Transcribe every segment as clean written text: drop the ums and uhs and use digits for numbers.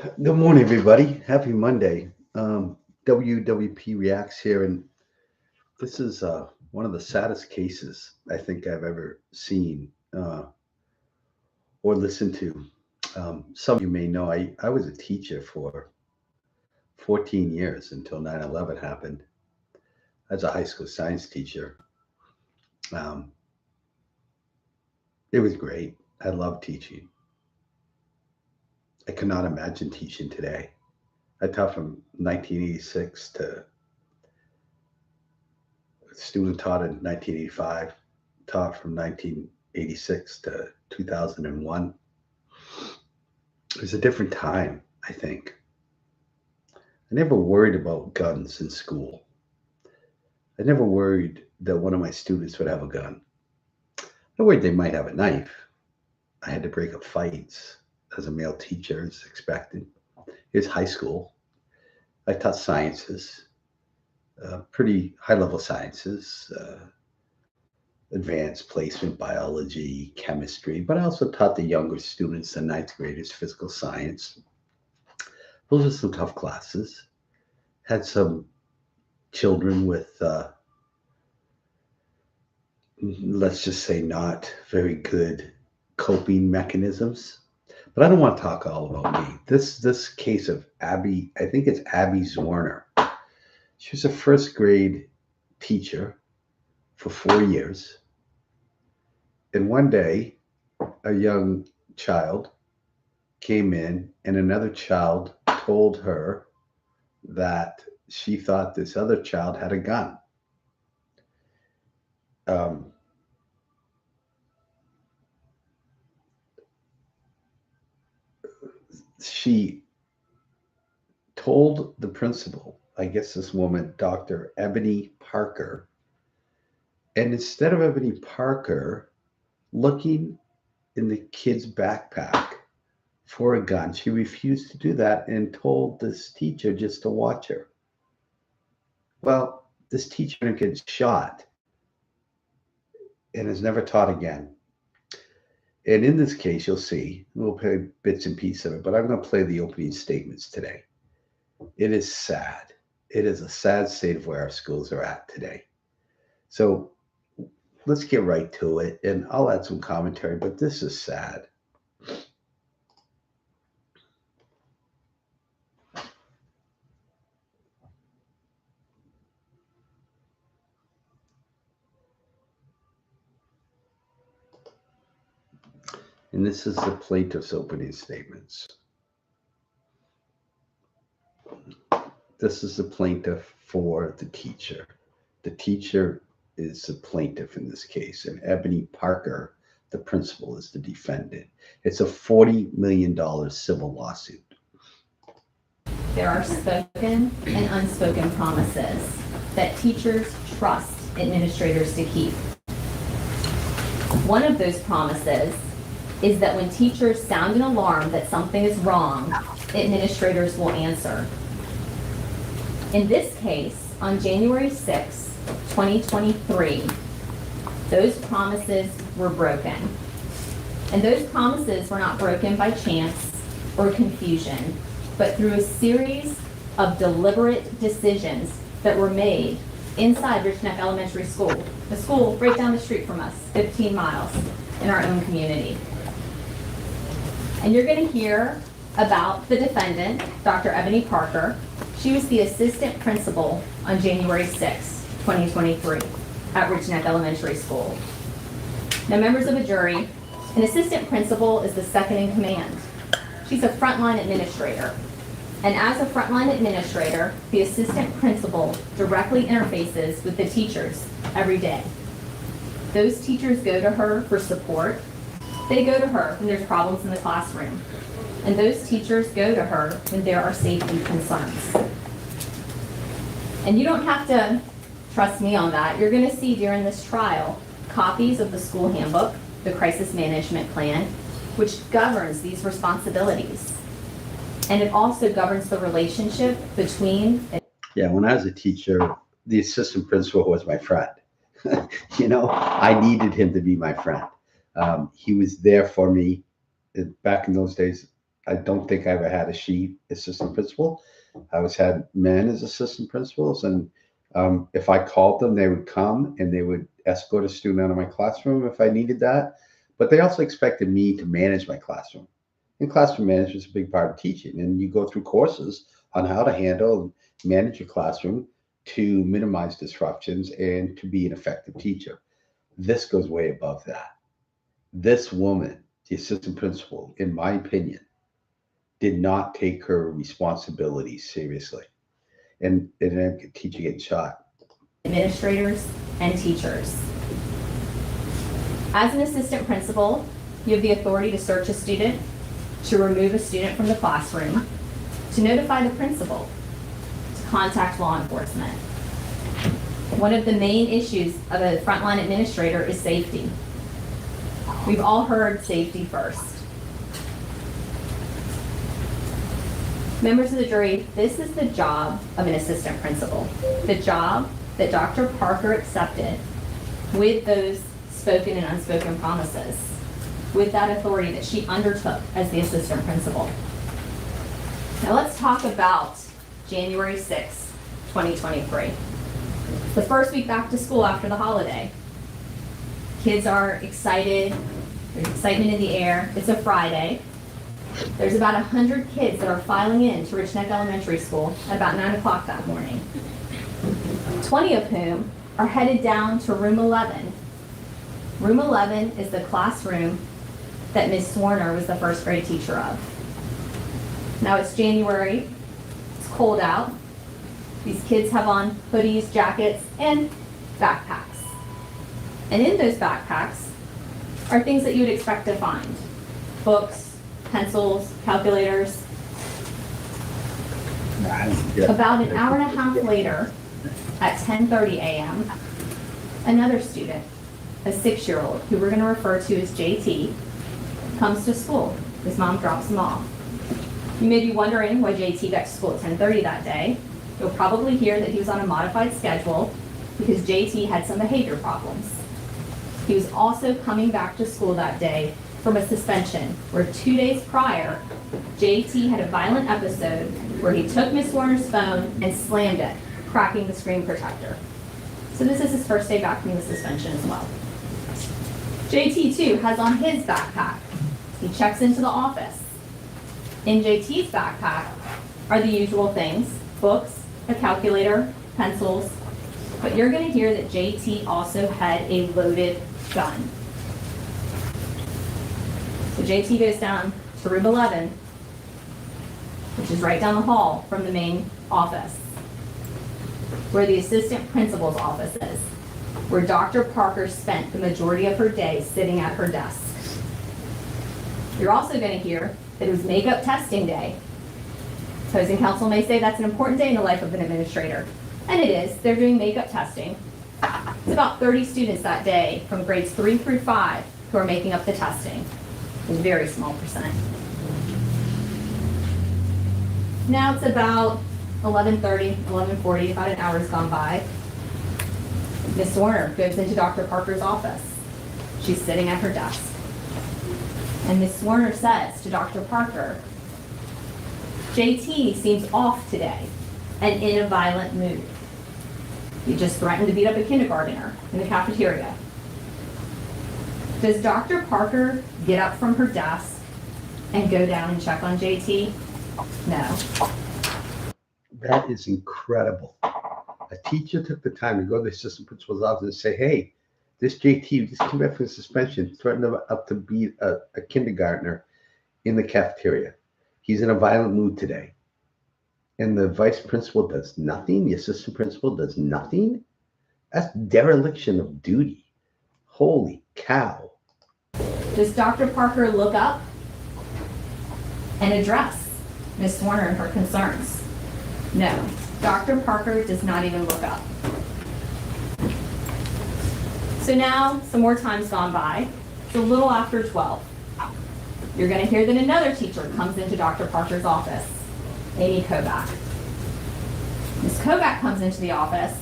Good morning, everybody. Happy Monday. WWP Reacts here, and this is one of the saddest cases I think I've ever seen or listened to. Some of you may know I was a teacher for 14 years until 9/11 happened as a high school science teacher. Um, it was great. I loved teaching. I could not imagine teaching today. I taught from 1986 to student taught in 1985, taught from 1986 to 2001. It was a different time, I think. I never worried about guns in school. I never worried that one of my students would have a gun. I worried they might have a knife. I had to break up fights as a male teacher, as expected. It was high school. I taught sciences, pretty high level sciences, advanced placement biology, chemistry, but I also taught the younger students, the ninth graders, physical science. Those are some tough classes. Had some children with, let's just say, not very good coping mechanisms. But I don't want to talk all about me. This case of Abby, I think it's Abby Zwerner. She was a first grade teacher for 4 years. And one day, a young child came in, and another child told her that she thought this other child had a gun. Um, she told the principal, I guess this woman, Dr. Ebony Parker, and instead of Ebony Parker looking in the kid's backpack for a gun, she refused to do that and told this teacher just to watch her. Well, this teacher gets shot and is never taught again. And in this case, you'll see, we'll play bits and pieces of it, but I'm going to play the opening statements today. It is sad. It is a sad state of where our schools are at today. So let's get right to it, and I'll add some commentary, but this is sad. And this is the plaintiff's opening statements. This is the plaintiff for the teacher. The teacher is the plaintiff in this case, and Ebony Parker, the principal, is the defendant. It's a $40 million civil lawsuit. There are spoken and unspoken promises that teachers trust administrators to keep. One of those promises is that when teachers sound an alarm that something is wrong, administrators will answer. In this case, on January 6, 2023, those promises were broken. And those promises were not broken by chance or confusion, but through a series of deliberate decisions that were made inside Rich Neck Elementary School, a school right down the street from us, 15 miles in our own community. And you're going to hear about the defendant, Dr. Ebony Parker. She was the assistant principal on January 6, 2023 at Rich Neck Elementary School. Now, members of a jury, an assistant principal is the second in command. She's a frontline administrator. And as a frontline administrator, the assistant principal directly interfaces with the teachers every day. Those teachers go to her for support. They go to her when there's problems in the classroom. And those teachers go to her when there are safety concerns. And you don't have to trust me on that. You're going to see during this trial copies of the school handbook, the crisis management plan, which governs these responsibilities. And it also governs the relationship between. Yeah, when I was a teacher, the assistant principal was my friend. I needed him to be my friend. He was there for me. Back in those days, I don't think I ever had a she assistant principal. I always had men as assistant principals, and if I called them, they would come and they would escort a student out of my classroom if I needed that. But they also expected me to manage my classroom. And classroom management is a big part of teaching. And you go through courses on how to handle and manage your classroom to minimize disruptions and to be an effective teacher. This goes way above that. This woman, the assistant principal, in my opinion, did not take her responsibilities seriously. And then teacher getting shot. Administrators and teachers. As an assistant principal, you have the authority to search a student, to remove a student from the classroom, to notify the principal, to contact law enforcement. One of the main issues of a frontline administrator is safety. We've all heard safety first. Members of the jury, this is the job of an assistant principal, the job that Dr. Parker accepted with those spoken and unspoken promises, with that authority that she undertook as the assistant principal. Now let's talk about January 6th, 2023. The first week back to school after the holiday. Kids are excited, there's excitement in the air. It's a Friday. There's about 100 kids that are filing in to Rich Neck Elementary School at about 9 o'clock that morning. 20 of whom are headed down to room 11. Room 11 is the classroom that Ms. Zwerner was the first grade teacher of. Now it's January, it's cold out. These kids have on hoodies, jackets, and backpacks. And in those backpacks are things that you would expect to find. Books, pencils, calculators. About an hour and a half later, at 10:30 a.m., another student, a 6-year-old, who we're going to refer to as JT, comes to school. His mom drops him off. You may be wondering why JT got to school at 10:30 that day. You'll probably hear that he was on a modified schedule because JT had some behavior problems. He was also coming back to school that day from a suspension where 2 days prior, JT had a violent episode where he took Miss Zwerner's phone and slammed it, cracking the screen protector. So this is his first day back from the suspension as well. JT too has on his backpack. He checks into the office. In JT's backpack are the usual things: books, a calculator, pencils, but you're going to hear that JT also had a loaded gun. So JT goes down to room 11, which is right down the hall from the main office, where the assistant principal's office is, where Dr. Parker spent the majority of her day sitting at her desk. You're also going to hear that it was makeup testing day. Opposing counsel may say that's an important day in the life of an administrator. And it is. They're doing makeup testing. It's about 30 students that day from grades 3 through 5 who are making up the testing. A very small percent. Now it's about 11:30, 11:40, about an hour has gone by. Ms. Zwerner goes into Dr. Parker's office. She's sitting at her desk. And Ms. Zwerner says to Dr. Parker, JT seems off today and in a violent mood. He just threatened to beat up a kindergartner in the cafeteria. Does Dr. Parker get up from her desk and go down and check on JT? No. That is incredible. A teacher took the time to go to the assistant principal's office and say, hey, this JT just came back from suspension, threatened up to beat a kindergartner in the cafeteria. He's in a violent mood today. And the vice principal does nothing? The assistant principal does nothing? That's dereliction of duty. Holy cow. Does Dr. Parker look up and address Ms. Zwerner and her concerns? No. Dr. Parker does not even look up. So now, some more time's gone by. It's a little after 12. You're going to hear that another teacher comes into Dr. Parker's office, Amy Kobach. Ms. Kobach comes into the office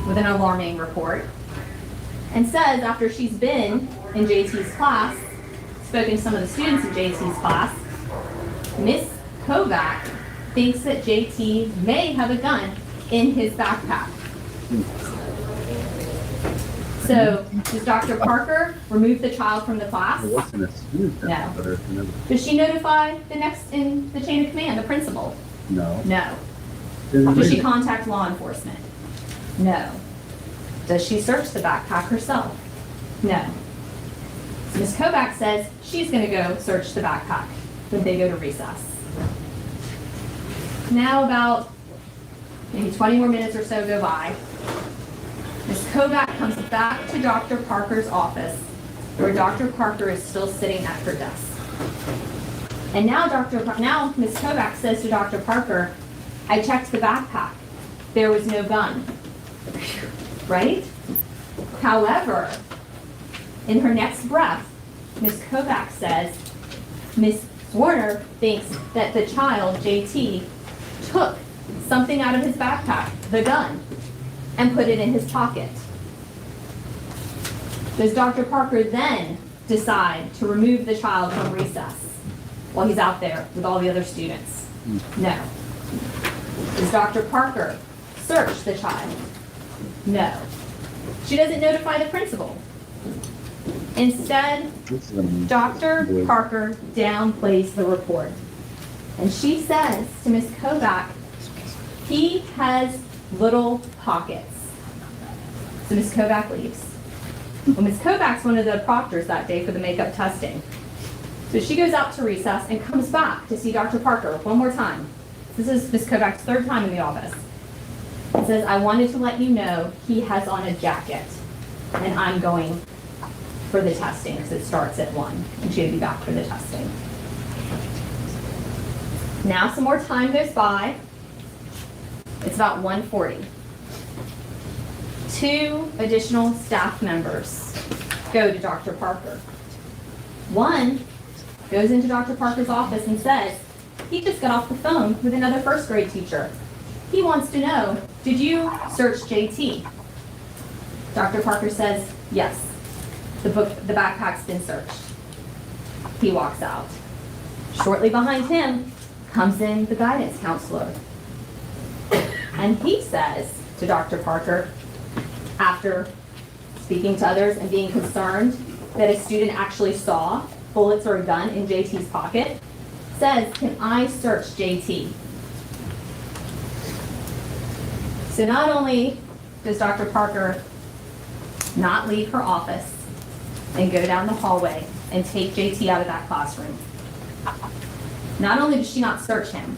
with an alarming report and says after she's been in JT's class, spoken to some of the students in JT's class, Miss Kovac thinks that JT may have a gun in his backpack. So, does Dr. Parker remove the child from the class? It wasn't a student. No. But it's another. Does she notify the next in the chain of command, the principal? No. No. Didn't Does read she it. contact law enforcement? No. Does she search the backpack herself? No. So Ms. Kovac says she's going to go search the backpack when they go to recess. Now about maybe 20 more minutes or so go by. Ms. Kovac comes back to Dr. Parker's office, where Dr. Parker is still sitting at her desk. And now Ms. Kovac says to Dr. Parker, I checked the backpack. There was no gun. Right? However, in her next breath, Ms. Kovac says, Ms. Zwerner thinks that the child, JT, took something out of his backpack, the gun, and put it in his pocket. Does Dr. Parker then decide to remove the child from recess while he's out there with all the other students? No. Does Dr. Parker search the child? No. She doesn't notify the principal. Instead, Dr. Parker downplays the report. And she says to Ms. Kovac, he has little pockets. So Ms. Kovac leaves. Well, Ms. Kovac's one of the proctors that day for the makeup testing. So she goes out to recess and comes back to see Dr. Parker one more time. This is Ms. Kovac's third time in the office. It says, I wanted to let you know he has on a jacket, and I'm going for the testing because it starts at 1, and she had to be back for the testing. Now some more time goes by. It's about 1:40. 2 additional staff members go to Dr. Parker. One goes into Dr. Parker's office and says, he just got off the phone with another first grade teacher. He wants to know, did you search JT? Dr. Parker says, yes, the backpack's been searched. He walks out. Shortly behind him comes in the guidance counselor. And he says to Dr. Parker, after speaking to others and being concerned that a student actually saw bullets or a gun in JT's pocket, says, can I search JT? So not only does Dr. Parker not leave her office and go down the hallway and take JT out of that classroom, not only does she not search him,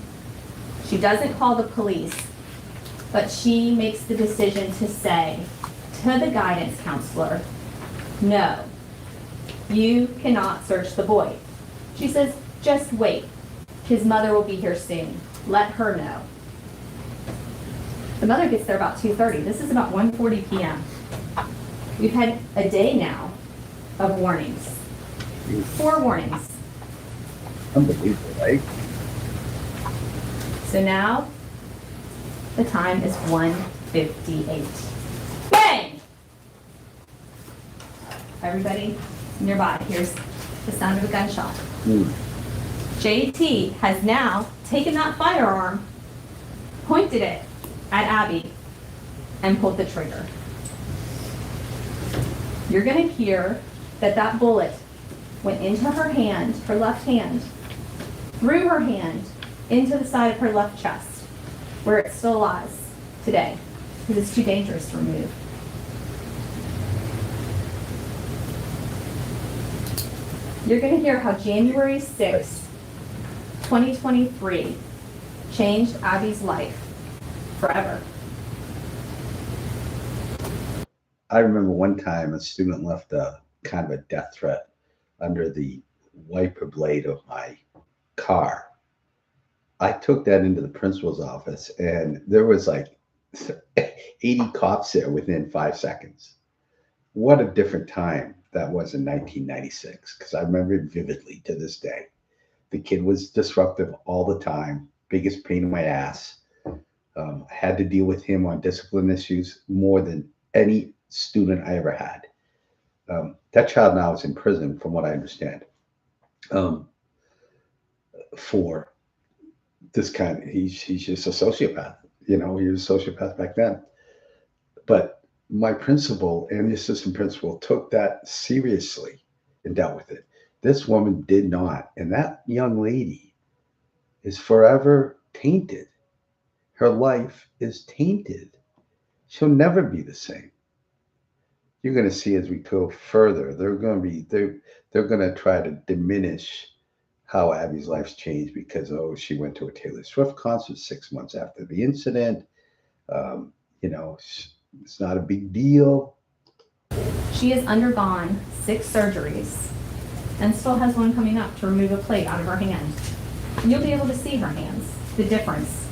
she doesn't call the police, but she makes the decision to say to the guidance counselor, no, you cannot search the boy. She says, just wait. His mother will be here soon. Let her know. The mother gets there about 2:30. This is about 1:40 p.m. We've had a day now of warnings. 4 warnings. Unbelievable, right? So now the time is 1:58. Bang! Everybody nearby hears the sound of a gunshot. JT has now taken that firearm, pointed it at Abby, and pulled the trigger. You're going to hear that that bullet went into her hand, her left hand, through her hand, into the side of her left chest, where it still lies today, because it's too dangerous to remove. You're going to hear how January 6, 2023 changed Abby's life forever. I remember one time a student left a kind of a death threat under the wiper blade of my car. I took that into the principal's office, and there was like 80 cops there within 5 seconds. What a different time that was in 1996, because I remember it vividly to this day. The kid was disruptive all the time, biggest pain in my ass. Had to deal with him on discipline issues more than any student I ever had. That child now is in prison, from what I understand, for this kind of, he's just a sociopath. You know, he was a sociopath back then. But my principal and the assistant principal took that seriously and dealt with it. This woman did not. And that young lady is forever tainted. Her life is tainted. She'll never be the same. You're going to see as we go further, they're going to try to diminish how Abby's life's changed because she went to a Taylor Swift concert 6 months after the incident. You know, it's not a big deal. She has undergone 6 surgeries and still has one coming up to remove a plate out of her hand. And you'll be able to see her hands, the difference.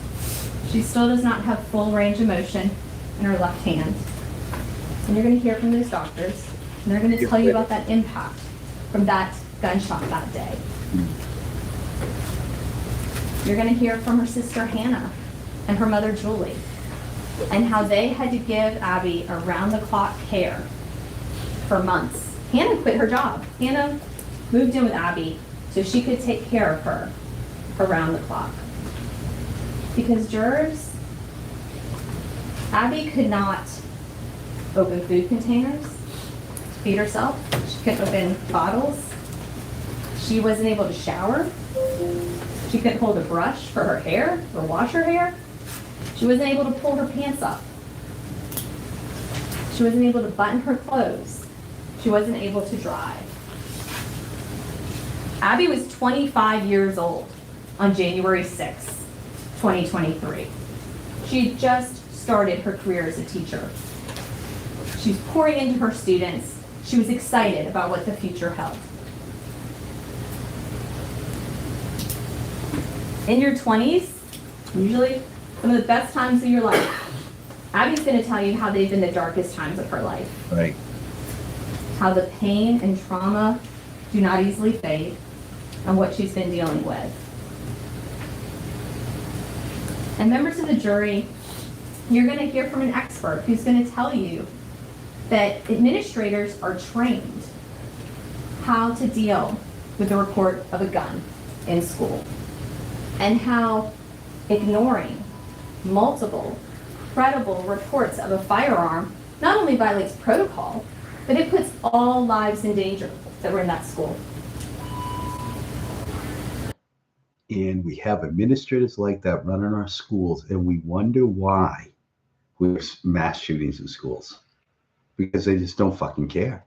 She still does not have full range of motion in her left hand. And you're going to hear from those doctors, and they're going to tell you about that impact from that gunshot that day. You're going to hear from her sister Hannah and her mother Julie, and how they had to give Abby around-the-clock care for months. Hannah quit her job. Hannah moved in with Abby so she could take care of her around the clock. Because jurors, Abby could not open food containers to feed herself. She couldn't open bottles. She wasn't able to shower. She couldn't hold a brush for her hair or wash her hair. She wasn't able to pull her pants up. She wasn't able to button her clothes. She wasn't able to drive. Abby was 25 years old on January 6th, 2023. She had just started her career as a teacher. She was pouring into her students. She was excited about what the future held. In your 20s, usually some of the best times of your life, Abby's going to tell you how they've been the darkest times of her life. Right. How the pain and trauma do not easily fade, and what she's been dealing with. And members of the jury, you're going to hear from an expert who's going to tell you that administrators are trained how to deal with the report of a gun in school, and how ignoring multiple credible reports of a firearm not only violates protocol, but it puts all lives in danger that were in that school. And we have administrators like that running our schools, and we wonder why there's mass shootings in schools. Because they just don't fucking care.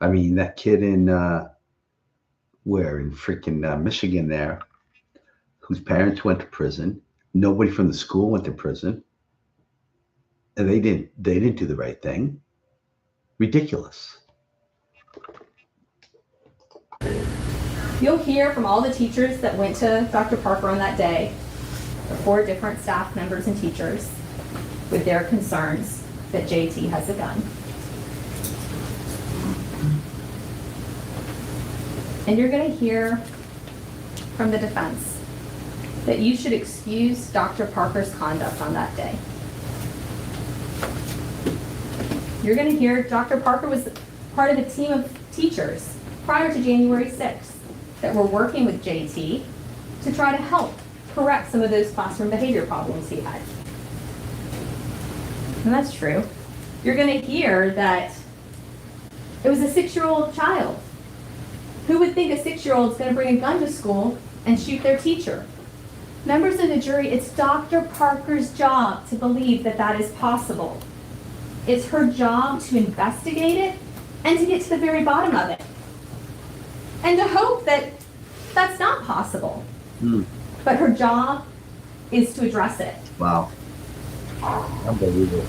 I mean, that kid in freaking Michigan there, whose parents went to prison, nobody from the school went to prison, and they didn't do the right thing. Ridiculous. You'll hear from all the teachers that went to Dr. Parker on that day, the 4 different staff members and teachers, with their concerns that JT has a gun. And you're going to hear from the defense that you should excuse Dr. Parker's conduct on that day. You're going to hear Dr. Parker was part of a team of teachers prior to January 6th that were working with JT to try to help correct some of those classroom behavior problems he had. And that's true. You're going to hear that it was a 6-year-old child. Who would think a 6-year-old is going to bring a gun to school and shoot their teacher? Members of the jury, it's Dr. Parker's job to believe that that is possible. It's her job to investigate it and to get to the very bottom of it. And to hope that that's not possible. But her job is to address it. Wow. Unbelievable.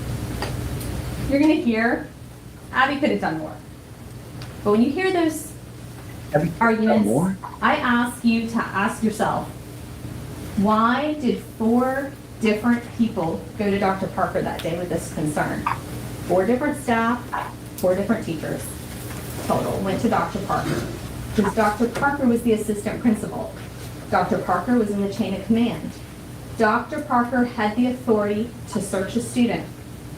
You're going to hear, Abby could have done more. But when you hear those arguments, I ask you to ask yourself, why did 4 different people go to Dr. Parker that day with this concern? 4 different staff, 4 different teachers total went to Dr. Parker. Because Dr. Parker was the assistant principal. Dr. Parker was in the chain of command. Dr. Parker had the authority to search a student.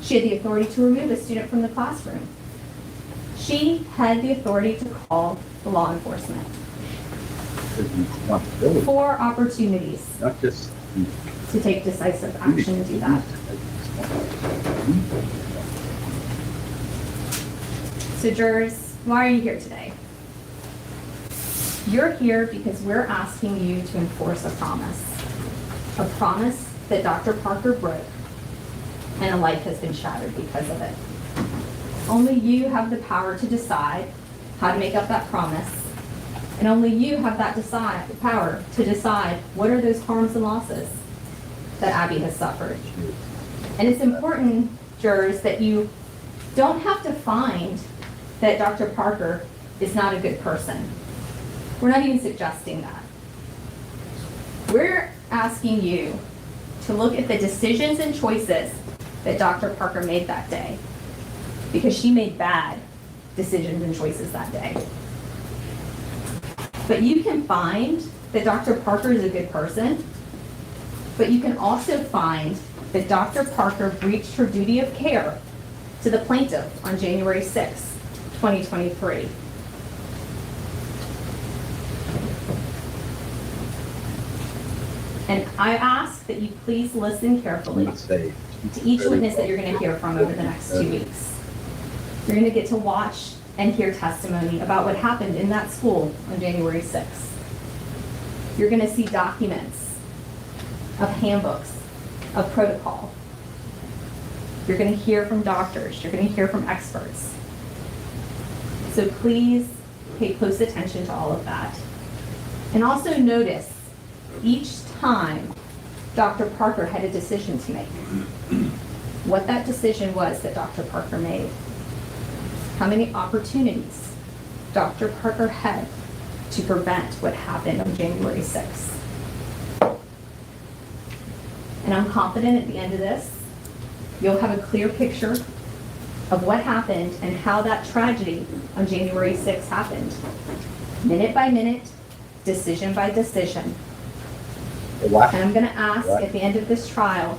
She had the authority to remove a student from the classroom. She had the authority to call the law enforcement. responsibility, 4 opportunities not just to take decisive action and do that. So jurors, why are you here today? You're here because we're asking you to enforce a promise that Dr. Parker broke, and a life has been shattered because of it. Only you have the power to decide how to make up that promise, and only you have that power to decide what are those harms and losses that Abby has suffered. And it's important, jurors, that you don't have to find that Dr. Parker is not a good person. We're not even suggesting that. We're asking you to look at the decisions and choices that Dr. Parker made that day, because she made bad decisions and choices that day. But you can find that Dr. Parker is a good person, but you can also find that Dr. Parker breached her duty of care to the plaintiff on January 6, 2023. And I ask that you please listen carefully to each witness that you're going to hear from over the next 2 weeks. You're going to get to watch and hear testimony about what happened in that school on January 6th. You're going to see documents of handbooks, of protocol. You're going to hear from doctors. You're going to hear from experts. So please pay close attention to all of that. And also notice each time Dr. Parker had a decision to make, what that decision was that Dr. Parker made, how many opportunities Dr. Parker had to prevent what happened on January 6th. And I'm confident at the end of this, you'll have a clear picture of what happened and how that tragedy on January 6th happened, minute by minute, decision by decision. And I'm going to ask at the end of this trial,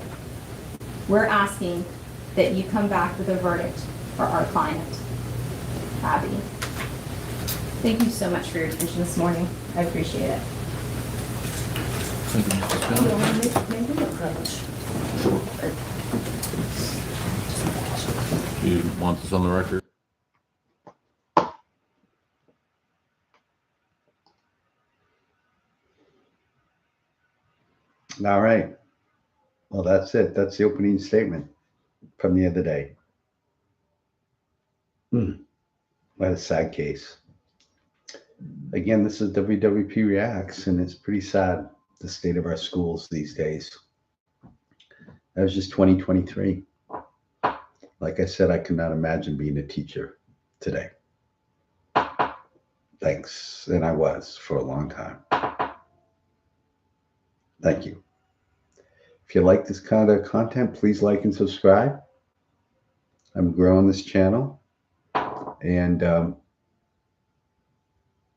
we're asking that you come back with a verdict for our client, Abby. Thank you so much for your attention this morning. I appreciate it. Thank you, Ms. Toscano. Do you want this on the record? All right. Well, that's it. That's the opening statement from the other day. What a sad case. Again, this is WWP Reacts, and it's pretty sad, the state of our schools these days. That was just 2023. Like I said, I could not imagine being a teacher today. Thanks. And I was for a long time. Thank you. If you like this kind of content, please like and subscribe. I'm growing this channel. And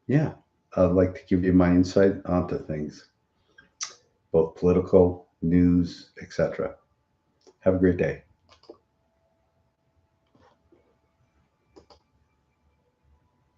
yeah, I'd like to give you my insight onto things, both political, news, etc. Have a great day.